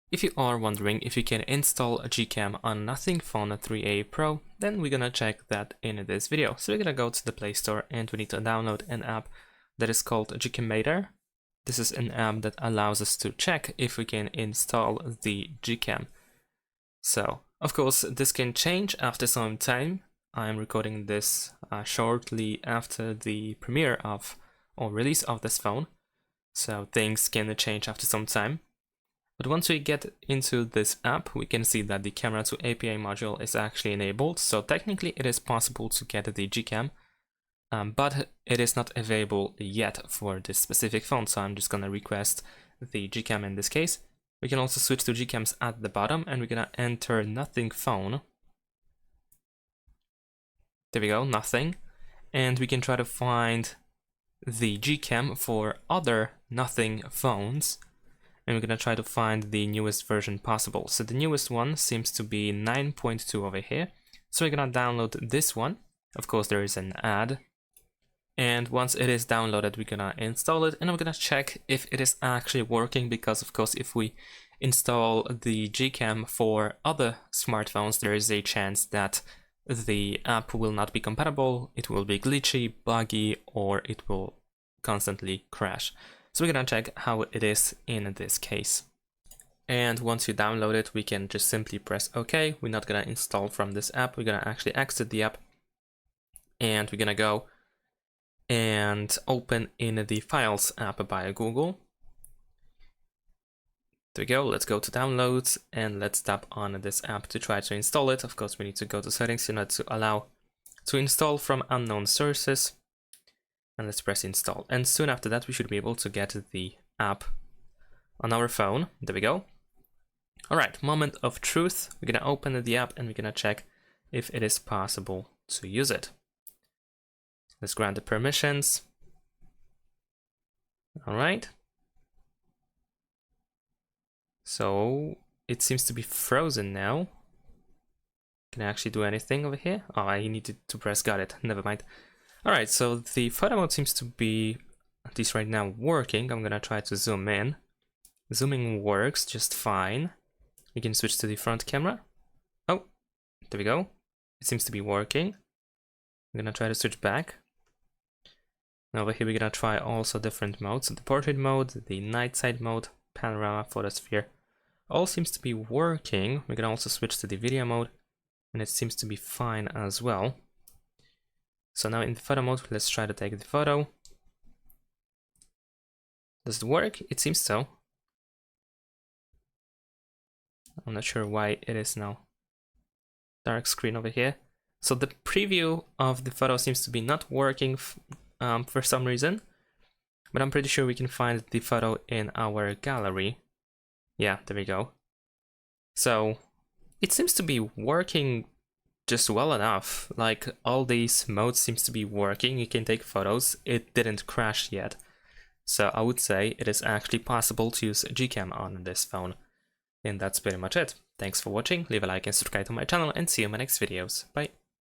If you are wondering if you can install a GCam on Nothing Phone 3A Pro, then we're gonna check that in this video. So we're gonna go to the Play Store and we need to download an app that is called GCam. This is an app that allows us to check if we can install the GCam. So, of course, this can change after some time. I'm recording this shortly after the premiere of or release of this phone, so things can change after some time. But once we get into this app, we can see that the camera to API module is actually enabled. So technically it is possible to get the GCam, but it is not available yet for this specific phone. So I'm just gonna request the GCam in this case. We can also switch to GCams at the bottom and we're gonna enter Nothing Phone. There we go, Nothing. And we can try to find the GCam for other Nothing phones. And we're gonna try to find the newest version possible. So the newest one seems to be 9.2 over here. So we're gonna download this one. Of course, there is an ad. And once it is downloaded, we're gonna install it and I'm gonna check if it is actually working, because of course, if we install the GCam for other smartphones, there is a chance that the app will not be compatible, it will be glitchy, buggy, or it will constantly crash. So we're gonna check how it is in this case. And once you download it, we can just simply press OK. We're not gonna install from this app, we're gonna actually exit the app. And we're gonna go and open in the Files app by Google. There we go, let's go to Downloads and let's tap on this app to try to install it. Of course, we need to go to Settings, to allow to install from unknown sources. And let's press install. And soon after that, we should be able to get the app on our phone. There we go. All right, moment of truth. We're gonna open the app and we're gonna check if it is possible to use it. Let's grant the permissions. All right. So it seems to be frozen now. Can I actually do anything over here? Oh, I needed to press got it. Never mind. Alright, so the photo mode seems to be, at least right now, working. I'm gonna try to zoom in. Zooming works just fine. We can switch to the front camera. Oh, there we go. It seems to be working. I'm gonna try to switch back. Now over here we're gonna try also different modes. So the portrait mode, the night sight mode, panorama, photosphere. All seems to be working. We can also switch to the video mode, and it seems to be fine as well. So now in the photo mode, let's try to take the photo. Does it work? It seems so. I'm not sure why it is now dark screen over here. So the preview of the photo seems to be not working for some reason, but I'm pretty sure we can find the photo in our gallery. Yeah, there we go. So it seems to be working just well enough. Like, all these modes seems to be working. You can take photos. It didn't crash yet. So I would say it is actually possible to use GCam on this phone. And that's pretty much it. Thanks for watching. Leave a like and subscribe to my channel and see you in my next videos. Bye.